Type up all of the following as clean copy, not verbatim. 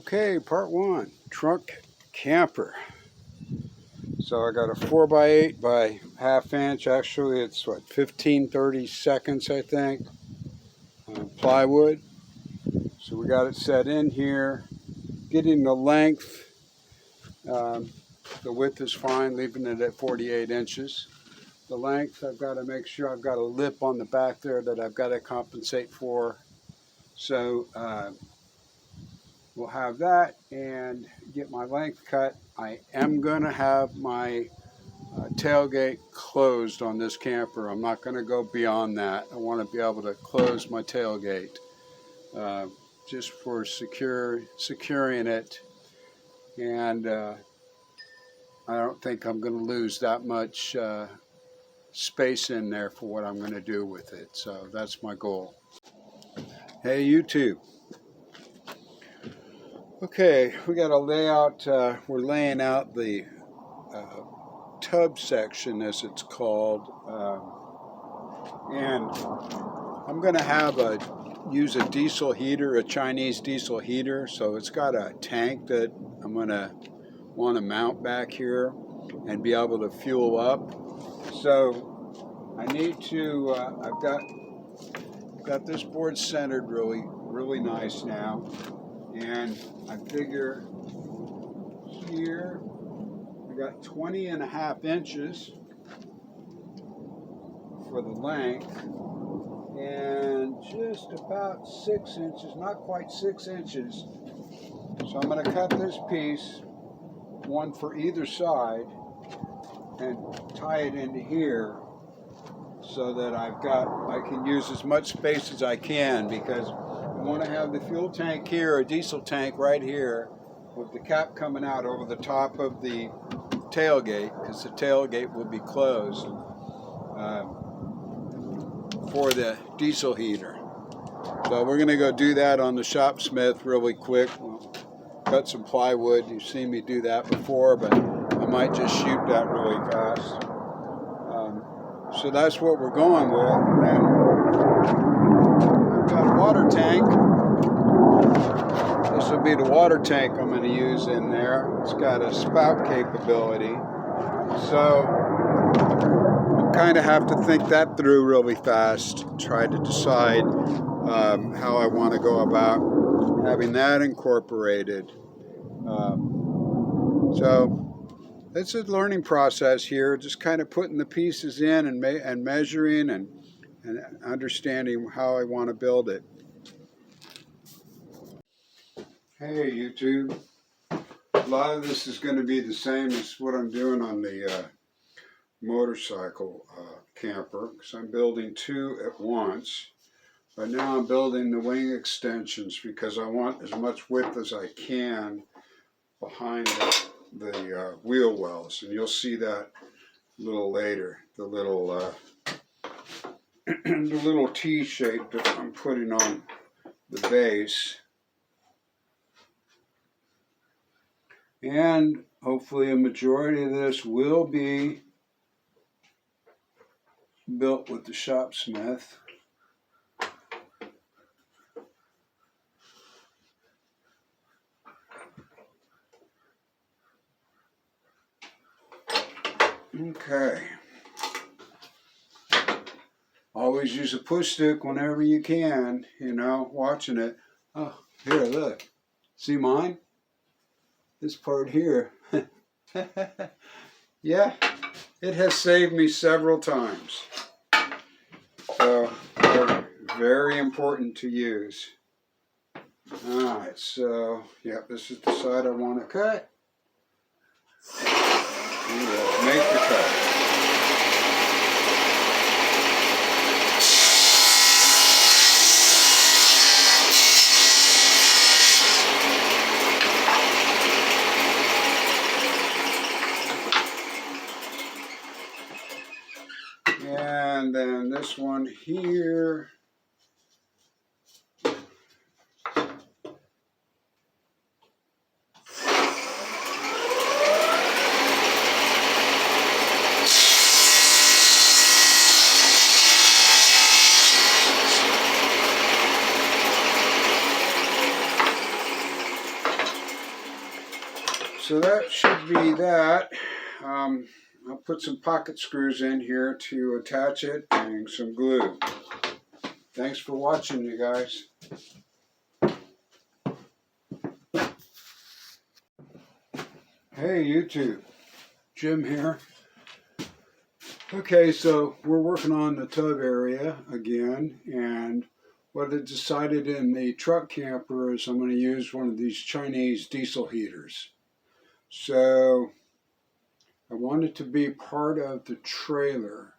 Okay, part one, trunk camper. So I got a 4x8 by ½ inch. Actually, it's what, 15-30 I think. Plywood. So we got it set in here. Getting the length. The width is fine, leaving it at 48 inches. The length, I've got to make sure I've got a lip on the back there that I've got to compensate for. So we'll have that and get my length cut. I am going to have my tailgate closed on this camper. I'm not going to go beyond that. I want to be able to close my tailgate just for securing it. And I don't think I'm going to lose that much space in there for what I'm going to do with it. So that's my goal. Hey YouTube. Okay, we got a layout. We're laying out the tub section, as it's called, and I'm going to use a diesel heater, a Chinese diesel heater. So it's got a tank that I'm going to want to mount back here and be able to fuel up. So I need to. I've got this board centered really nice now. And I figure here I got 20½ inches for the length and just about 6 inches, not quite 6 inches. So I'm going to cut this piece, one for either side, and tie it into here so that I can use as much space as I can, because I want to have the fuel tank here, a diesel tank right here, with the cap coming out over the top of the tailgate, because the tailgate will be closed for the diesel heater. So we're going to go do that on the shopsmith really quick. We'll cut some plywood. You've seen me do that before, but I might just shoot that really fast. So that's what we're going with. And I've got a water tank. This will be the water tank I'm going to use in there. It's got a spout capability. So I kind of have to think that through really fast, try to decide how I want to go about having that incorporated. So it's a learning process here, just kind of putting the pieces in and measuring and understanding how I want to build it. Hey YouTube, a lot of this is going to be the same as what I'm doing on the motorcycle camper, because I'm building two at once. But now I'm building the wing extensions because I want as much width as I can behind the wheel wells, and you'll see that a little later. The little the little T shape that I'm putting on the base, and hopefully a majority of this will be built with the shopsmith. Okay. Always use a push stick whenever you can, you know, watching it. Oh, here, look. See mine? This part here. Yeah, it has saved me several times. So, they're very important to use. Alright, so, yeah, this is the side I want to cut. Make the cut. And then this one here. So that should be that. I'll put some pocket screws in here to attach it and some glue. Thanks for watching, you guys. Hey YouTube, Jim here. Okay, so we're working on the tub area again, and what I decided in the truck camper is I'm going to use one of these Chinese diesel heaters. So I want it to be part of the trailer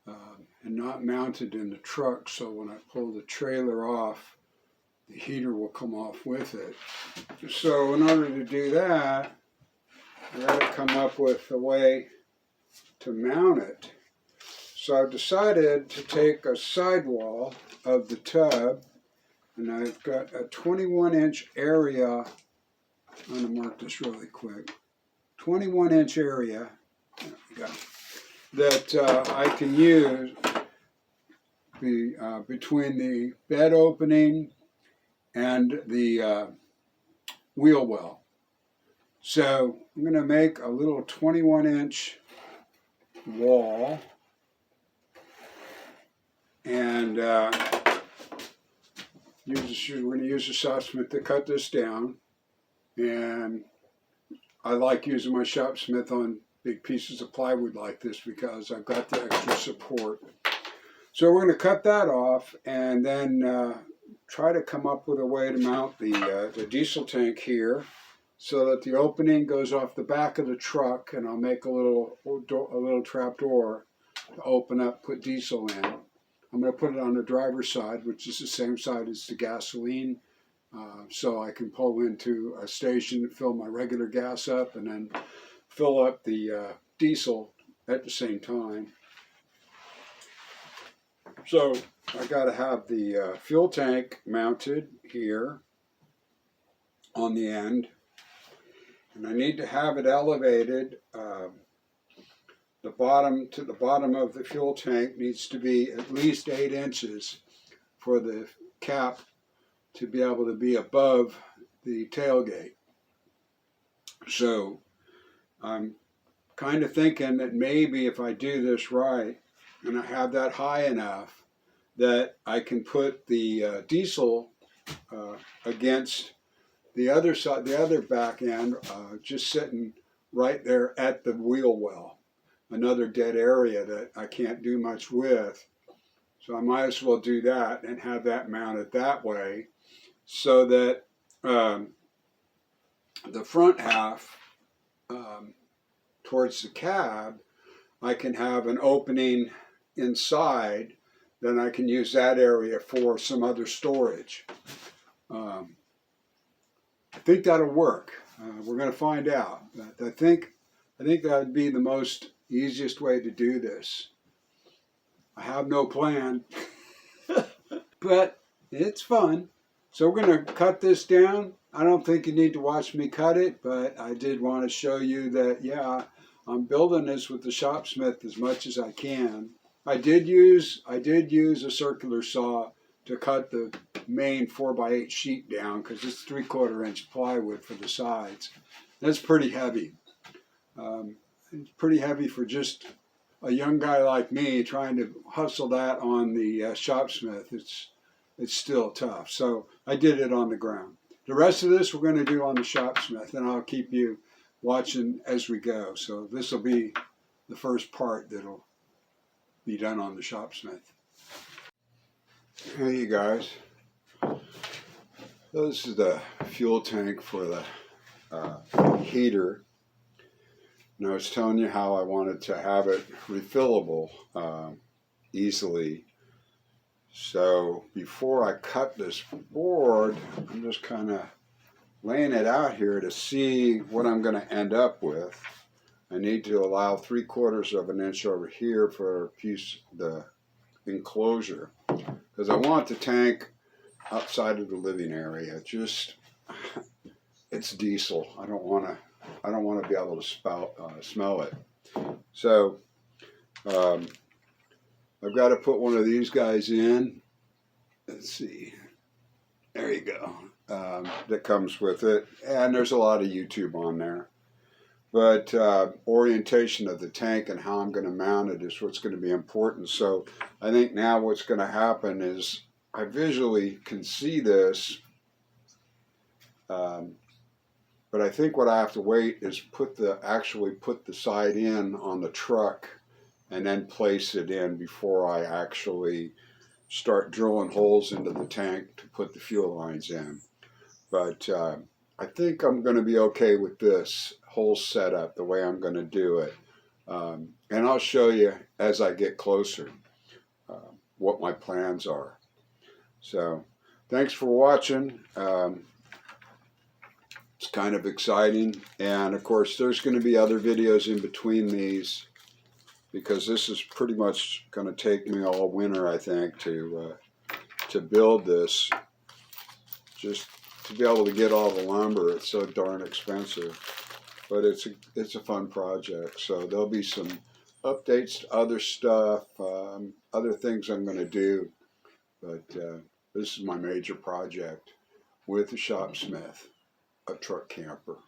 and not mounted in the truck, so when I pull the trailer off, the heater will come off with it. So in order to do that, I got to come up with a way to mount it. So I've decided to take a sidewall of the tub, and I've got a 21-inch area. I'm going to mark this really quick. 21-inch area, there we go, that I can use between the bed opening and the wheel well. So I'm going to make a little 21-inch wall, and we're going to use a shopsmith to cut this down. And I like using my shopsmith on big pieces of plywood like this because I've got the extra support. So we're going to cut that off and then try to come up with a way to mount the diesel tank here so that the opening goes off the back of the truck, and I'll make a little trap door to open up, put diesel in. I'm going to put it on the driver's side, which is the same side as the gasoline, so I can pull into a station, fill my regular gas up, and then fill up the diesel at the same time. So I got to have the fuel tank mounted here on the end, and I need to have it elevated. The bottom of the fuel tank needs to be at least 8 inches for the cap to be able to be above the tailgate. So I'm kind of thinking that maybe if I do this right and I have that high enough, that I can put the diesel against the other side, the other back end, just sitting right there at the wheel well. Another dead area that I can't do much with. So I might as well do that and have that mounted that way, so that the front half towards the cab, I can have an opening inside. Then I can use that area for some other storage. I think that'll work. We're going to find out. But I think that would be the most easiest way to do this. I have no plan, but it's fun. So we're going to cut this down. I don't think you need to watch me cut it, but I did want to show you that, yeah, I'm building this with the shopsmith as much as I can. I did use a circular saw to cut the main 4x8 sheet down because it's 3/4 inch plywood for the sides. That's pretty heavy. It's pretty heavy for just a young guy like me trying to hustle that on the shopsmith. It's still tough. So I did it on the ground. The rest of this we're going to do on the shopsmith, and I'll keep you watching as we go. So this will be the first part that'll be done on the shopsmith. Hey you guys. This is the fuel tank for the heater. And I was telling you how I wanted to have it refillable easily. So before I cut this board, I'm just kind of laying it out here to see what I'm going to end up with. I need to allow 3/4 of an inch over here for a piece, the enclosure, because I want the tank outside of the living area. It's diesel. I don't want to be able to smell it. So I've got to put one of these guys in. Let's see. There you go. that comes with it, and there's a lot of YouTube on there. But orientation of the tank and how I'm going to mount it is what's going to be important. So I think now what's going to happen is I visually can see this, but I think what I have to wait is actually put the side in on the truck and then place it in before I actually start drilling holes into the tank to put the fuel lines in. But I think I'm going to be okay with this whole setup, the way I'm going to do it. And I'll show you as I get closer what my plans are. So thanks for watching. It's kind of exciting. And of course, there's going to be other videos in between these, because this is pretty much going to take me all winter, I think, to build this. Just to be able to get all the lumber, it's so darn expensive. But it's a fun project. So there'll be some updates to other stuff, other things I'm going to do. But this is my major project with the Shopsmith, a truck camper.